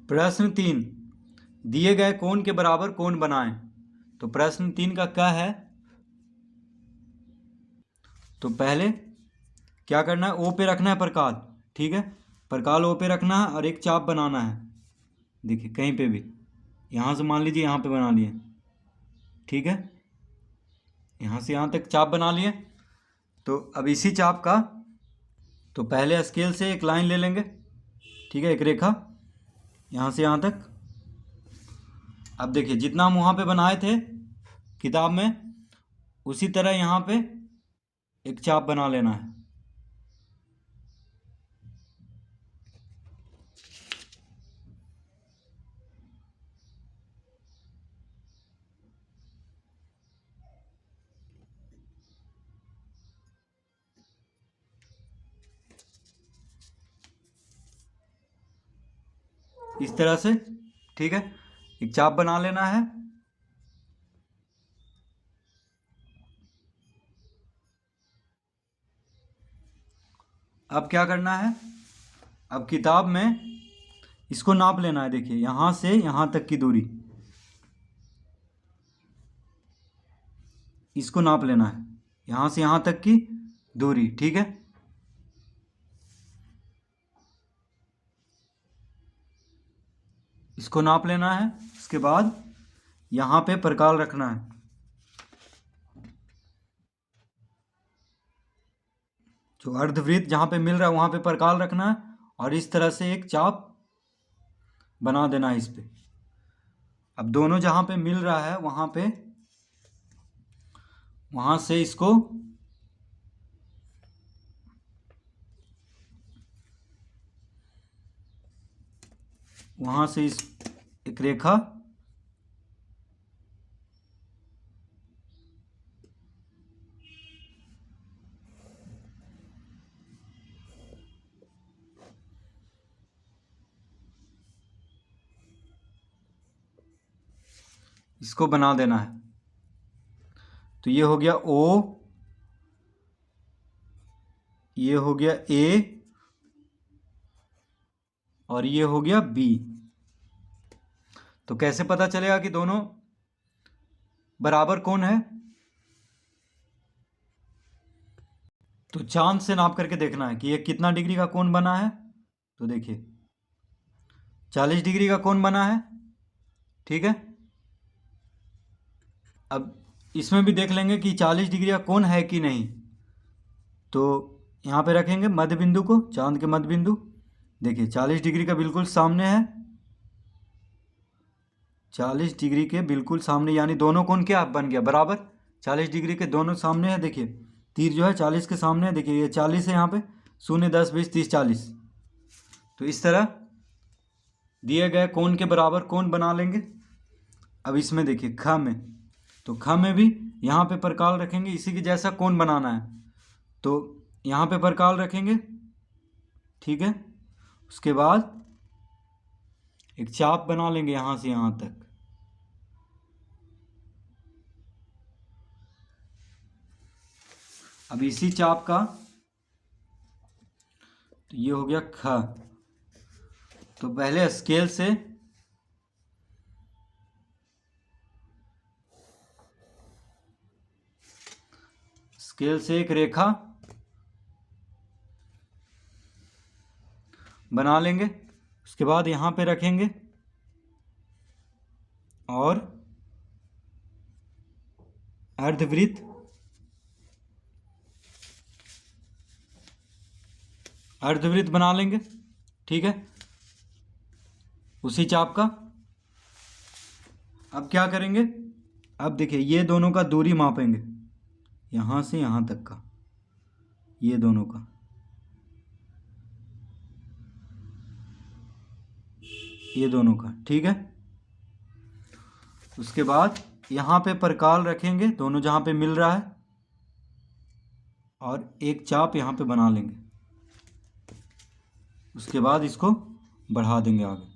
प्रश्न 3, दिए गए कोण के बराबर कोण बनाएं। तो प्रश्न 3 का क्या है, तो पहले क्या करना है, ओ पे रखना है प्रकाल, ठीक है, प्रकाल ओ पे रखना है और एक चाप बनाना है। देखिए कहीं पे भी, यहाँ से मान लीजिए यहाँ पे बना लिए, ठीक है, यहाँ से यहाँ तक चाप बना लिए। तो अब इसी चाप का, तो पहले स्केल से एक लाइन ले लेंगे, ठीक है, एक रेखा यहाँ से यहाँ तक। अब देखिए जितना हम वहाँ पे बनाए थे किताब में, उसी तरह यहाँ पे एक चाप बना लेना है। इस तरह से, ठीक है, एक चाप बना लेना है। अब क्या करना है, अब किताब में इसको नाप लेना है। देखिए यहाँ से यहाँ तक की दूरी, इसको नाप लेना है, यहाँ से यहाँ तक की दूरी, ठीक है। इसको नाप लेना है। उसके बाद यहाँ पे प्रकाल रखना है, जो अर्धवृत्त जहाँ पे मिल रहा है वहाँ पे प्रकाल रखना है और इस तरह से एक चाप बना देना है इस पे। अब दोनों जहाँ पे मिल रहा है वहाँ पे, वहाँ से इसको वहाँ से इस एक रेखा इसको बना देना है। तो ये हो गया ओ, ये हो गया ए और ये हो गया बी। तो कैसे पता चलेगा कि दोनों बराबर कोण है, तो चांद से नाप करके देखना है कि ये कितना डिग्री का कोण बना है। तो देखिए 40 डिग्री का कोण बना है, ठीक है। अब इसमें भी देख लेंगे कि 40 डिग्री का कोण है कि नहीं। तो यहाँ पे रखेंगे मध्य बिंदु को, चांद के मध्य बिंदु। देखिए 40 डिग्री का बिल्कुल सामने है, 40 डिग्री के बिल्कुल सामने, यानी दोनों कोण क्या बन गया बराबर, 40 डिग्री के दोनों सामने है। देखिए तीर जो है 40 के सामने है। देखिए ये 40 है यहाँ पे, 0, 10, 20, 30, 40। तो इस तरह दिए गए कोण के बराबर कोण बना लेंगे। अब इसमें देखिए ख में, तो ख में भी यहाँ पे प्रकाल रखेंगे, इसी के जैसा कोण बनाना है। तो यहाँ पे प्रकाल रखेंगे, ठीक है। उसके बाद एक चाप बना लेंगे यहाँ से यहाँ तक। अब इसी चाप का, तो ये हो गया ख। तो पहले स्केल से एक रेखा बना लेंगे। उसके बाद यहाँ पे रखेंगे और अर्धवृत्त बना लेंगे, ठीक है, उसी चाप का। अब क्या करेंगे, अब देखिए ये दोनों का दूरी मापेंगे, यहाँ से यहाँ तक का, ये दोनों का, ये दोनों का, ठीक है। उसके बाद यहाँ पे प्रकाल रखेंगे, दोनों जहाँ पे मिल रहा है, और एक चाप यहाँ पे बना लेंगे। उसके बाद इसको बढ़ा देंगे आगे।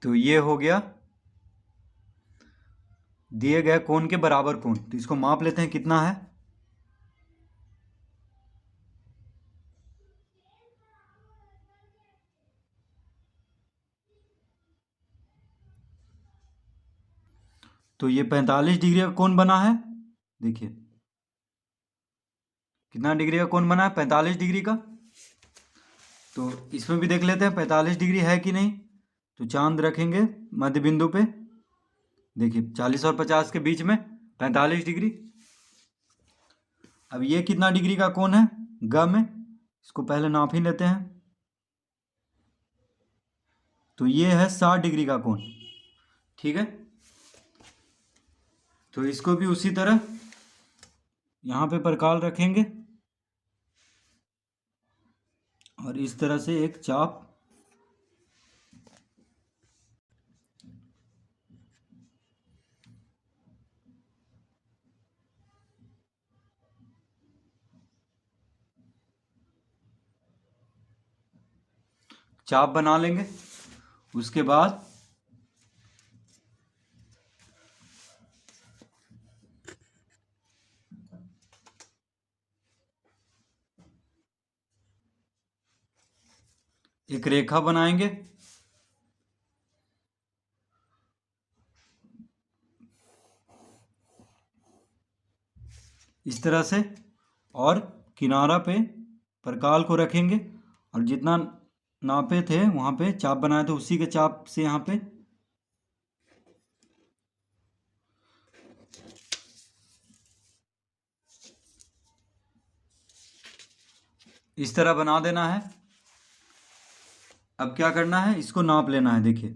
तो ये हो गया दिए गए कोण के बराबर कोण। तो इसको माप लेते हैं कितना है। तो ये 45 डिग्री का कोण बना है। देखिए कितना डिग्री का कोण बना है, 45 डिग्री का। तो इसमें भी देख लेते हैं 45 डिग्री है कि नहीं। तो चांद रखेंगे मध्य बिंदु पे। देखिए 40 और 50 के बीच में 45 डिग्री। अब ये कितना डिग्री का कोण है ग में, इसको पहले नाप ही लेते हैं। तो ये है 60 डिग्री का कोण। ठीक है, तो इसको भी उसी तरह यहाँ पे परकाल रखेंगे और इस तरह से एक चाप बना लेंगे। उसके बाद एक रेखा बनाएंगे। इस तरह से, और किनारा पे परकाल को रखेंगे और जितना नापे थे वहाँ पे चाप बनाए थे उसी के चाप से यहाँ पे इस तरह बना देना है। अब क्या करना है, इसको नाप लेना है। देखिए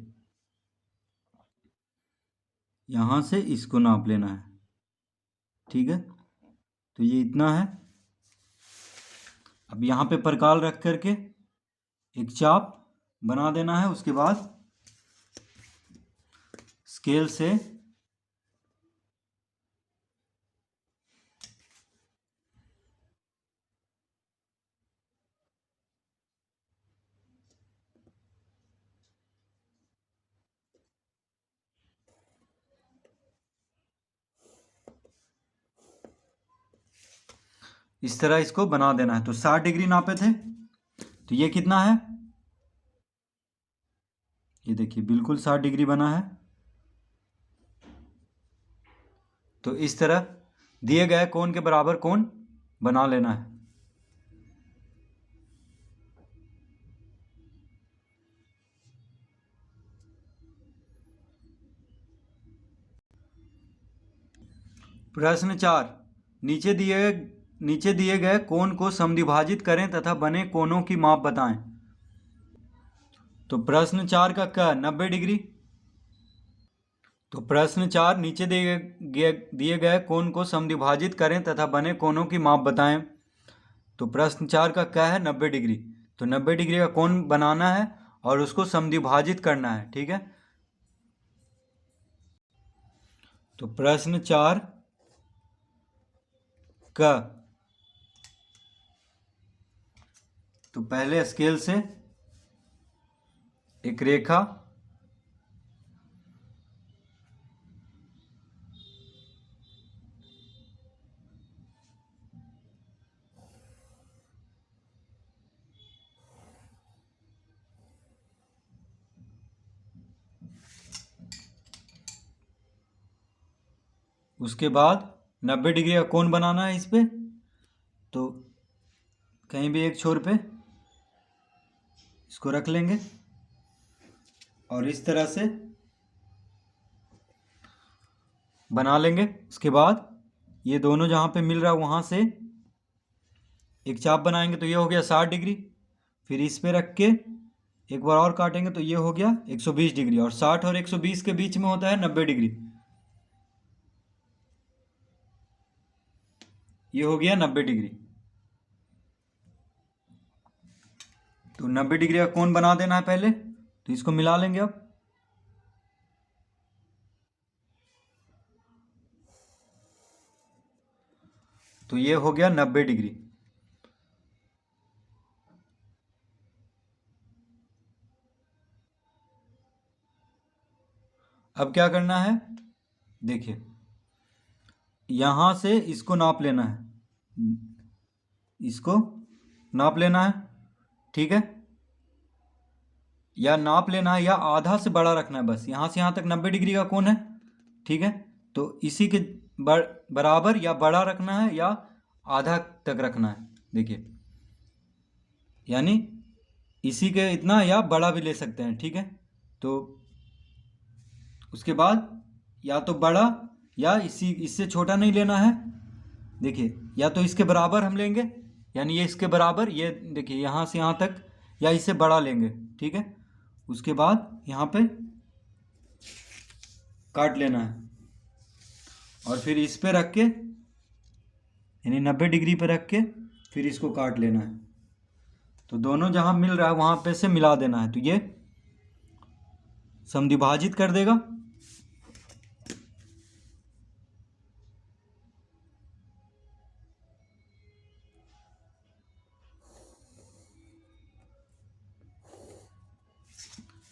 यहाँ से इसको नाप लेना है। ठीक है, तो ये इतना है। अब यहाँ पे परकाल रख करके एक चाप बना देना है। उसके बाद स्केल से इस तरह इसको बना देना है। तो 60 डिग्री नापे थे, तो ये कितना है, ये देखिए बिल्कुल 60 डिग्री बना है। तो इस तरह दिए गए कोण के बराबर कोण बना लेना है। प्रश्न 4, नीचे दिए गए कोण को समद्विभाजित करें तथा बने कोणों की माप बताएं। तो प्रश्न 4 का क्या, 90 डिग्री। तो प्रश्न 4, नीचे दिए गए कोण को समद्विभाजित करें तथा बने कोणों की माप बताएं। तो प्रश्न 4 का क्या है, 90 डिग्री। तो 90 डिग्री का कोण बनाना है और उसको समद्विभाजित करना है। ठीक है, तो प्रश्न 4 का, तो पहले स्केल से एक रेखा उसके बाद 90 डिग्री का कोण बनाना है इस पे। तो कहीं भी एक छोर पे इसको रख लेंगे और इस तरह से बना लेंगे। उसके बाद ये दोनों जहाँ पे मिल रहा है वहाँ से एक चाप बनाएंगे। तो ये हो गया 60 डिग्री। फिर इस पे रख के एक बार और काटेंगे तो ये हो गया 120 डिग्री। और 60 और 120 के बीच में होता है 90 डिग्री। ये हो गया 90 डिग्री। तो 90 डिग्री का कोण बना देना है पहले। तो इसको मिला लेंगे अब। तो ये हो गया 90 डिग्री। अब क्या करना है, देखिए यहाँ से इसको नाप लेना है, इसको नाप लेना है, ठीक है, या नाप लेना है या आधा से बड़ा रखना है। बस यहाँ से यहाँ तक 90 डिग्री का कोण है, ठीक है। तो इसी के बराबर या बड़ा रखना है या आधा तक रखना है, देखिए, यानी इसी के इतना या बड़ा भी ले सकते हैं, ठीक है। तो उसके बाद या तो बड़ा या इससे छोटा नहीं लेना है, देखिए, या तो इसके बराबर हम लेंगे, यानी ये इसके बराबर, ये देखिए यहाँ से यहाँ तक, या इससे बड़ा लेंगे, ठीक है। उसके बाद यहाँ पे काट लेना है और फिर इस पे रख के, यानी 90 डिग्री पे रख के फिर इसको काट लेना है। तो दोनों जहाँ मिल रहा है वहाँ पे से मिला देना है, तो ये समद्विभाजित कर देगा।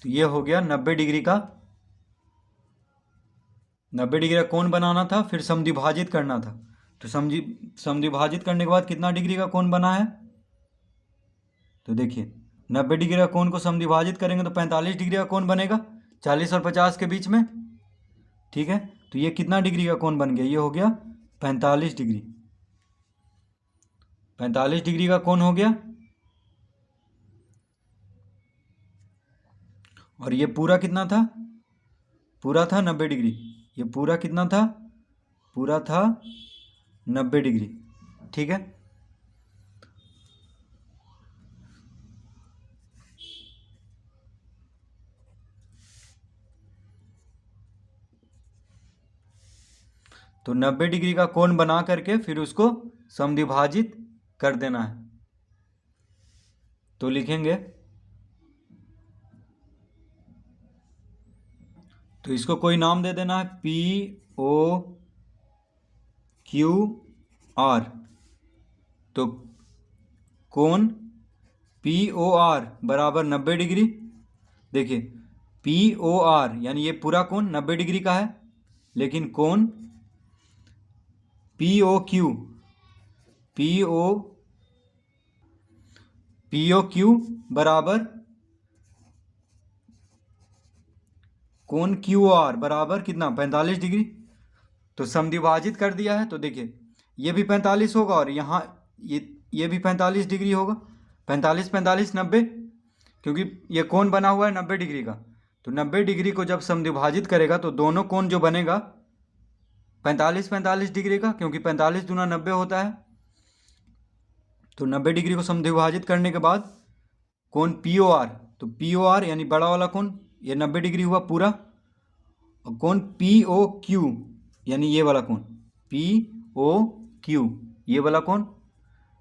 तो ये हो गया 90 डिग्री का, 90 डिग्री का कोण बनाना था, फिर समद्विभाजित करना था। तो समद्विभाजित करने के बाद कितना डिग्री का कोण बना है, तो देखिए 90 डिग्री का कोण को समद्विभाजित करेंगे तो 45 डिग्री का कोण बनेगा, 40 और 50 के बीच में, ठीक है। तो ये कितना डिग्री का कोण बन गया, ये हो गया 45 डिग्री, 45 डिग्री का कोण हो गया। और ये पूरा कितना था, पूरा था 90 डिग्री, ये पूरा कितना था, पूरा था 90 डिग्री, ठीक है। तो 90 डिग्री का कोण बना करके फिर उसको समद्विभाजित कर देना है। तो लिखेंगे, तो इसको कोई नाम दे देना है, POQR। तो कोण POR बराबर 90 डिग्री, देखिए POR यानी ये पूरा कोण 90 डिग्री का है, लेकिन कोण POQ बराबर कोण QR बराबर कितना, 45 डिग्री। तो समद्विभाजित कर दिया है, तो देखिए ये भी 45 होगा और यहाँ ये भी 45 डिग्री होगा, 45 45 90, क्योंकि ये कोण बना हुआ है 90 डिग्री का। तो 90 डिग्री को जब समद्विभाजित करेगा तो दोनों कोण जो बनेगा 45 45 डिग्री का, क्योंकि 45 दूना 90 होता है। तो 90 डिग्री को समद्विभाजित करने के बाद कोण POR, तो POR यानी बड़ा वाला कोण, ये 90 डिग्री हुआ पूरा। और कोण POQ यानी ये वाला कोण, POQ ये वाला कोण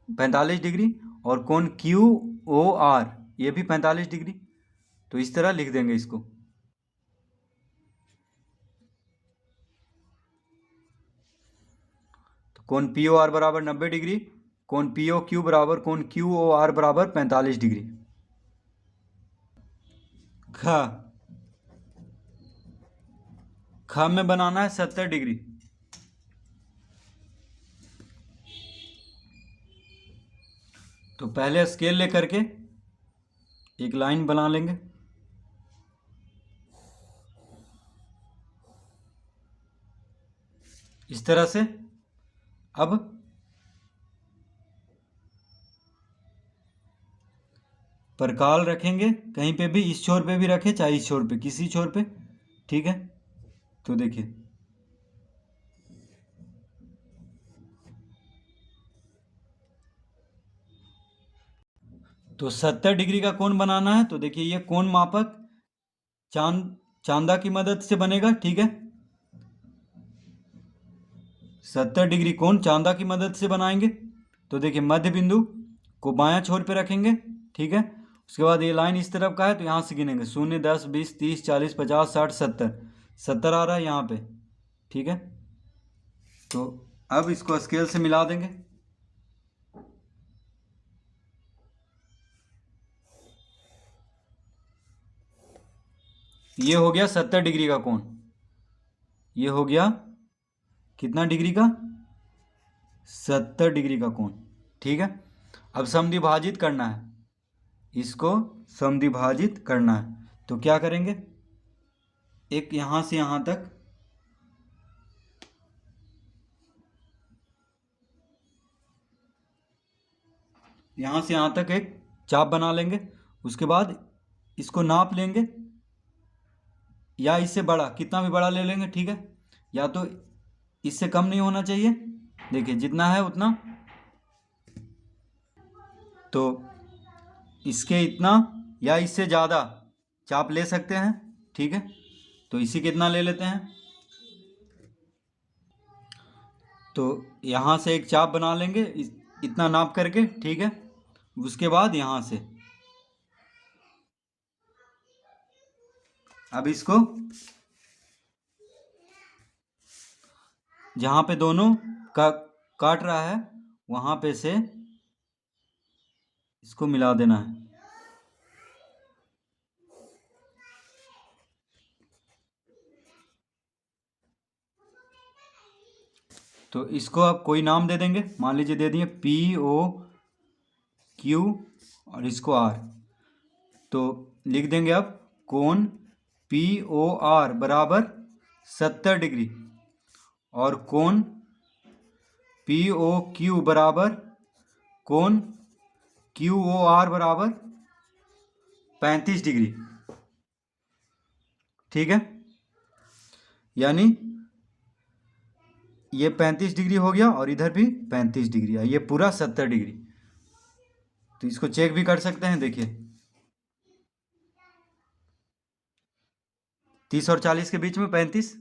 45 डिग्री, और कोण QOR ये भी 45 डिग्री। तो इस तरह लिख देंगे इसको। तो कोण POR बराबर 90 डिग्री, कोण POQ बराबर कोण QOR बराबर 45 डिग्री। ख में बनाना है 70 डिग्री। तो पहले स्केल लेकर के एक लाइन बना लेंगे, इस तरह से। अब परकाल रखेंगे कहीं पे भी, इस छोर पे भी रखे चाहे इस छोर पे, किसी छोर पे, ठीक है। तो देखिए तो 70 डिग्री का कोण बनाना है। तो देखिए ये कोण मापक चांदा की मदद से बनेगा, ठीक है। 70 डिग्री कोण चांदा की मदद से बनाएंगे। तो देखिए मध्य बिंदु को बायां छोर पे रखेंगे, ठीक है। उसके बाद ये लाइन इस तरफ का है, तो यहाँ से गिनेंगे 0 10 20 30 40 50 60 70, 70 आ रहा है यहाँ पे, ठीक है। तो अब इसको स्केल से मिला देंगे। ये हो गया 70 डिग्री का कोण, ये हो गया कितना डिग्री का, 70 डिग्री का कोण। ठीक है, अब समद्विभाजित करना है, इसको समद्विभाजित करना है। तो क्या करेंगे, एक यहाँ से यहाँ तक, यहाँ से यहाँ तक एक चाप बना लेंगे। उसके बाद इसको नाप लेंगे, या इससे बड़ा, कितना भी बड़ा ले लेंगे, ठीक है, या तो इससे कम नहीं होना चाहिए, देखिए जितना है उतना, तो इसके इतना या इससे ज़्यादा चाप ले सकते हैं। ठीक है, तो इसी के इतना ले लेते हैं। तो यहाँ से एक चाप बना लेंगे इतना नाप करके। ठीक है, उसके बाद यहाँ से अब इसको जहाँ पे दोनों का काट रहा है वहाँ पे से इसको मिला देना है। तो इसको अब कोई नाम दे देंगे, मान लीजिए दे दिए POQ और इसको R। तो लिख देंगे अब कोण POR बराबर 70 डिग्री और कोण POQ बराबर कोण QOR बराबर 35 डिग्री। ठीक है, यानी ये 35 डिग्री हो गया और इधर भी 35 डिग्री है, ये पूरा 70 डिग्री। तो इसको चेक भी कर सकते हैं, देखिए 30 और 40 के बीच में 35,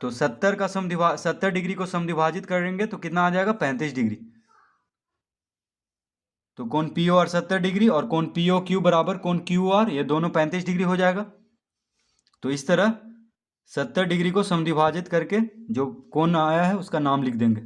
तो 70 डिग्री को समद्विभाजित करेंगे तो कितना आ जाएगा, 35 डिग्री। तो कोण POR 70 डिग्री और कोण POQ बराबर कोण QR, ये दोनों 35 डिग्री हो जाएगा। तो इस तरह 70 डिग्री को समद्विभाजित करके जो कोण आया है उसका नाम लिख देंगे।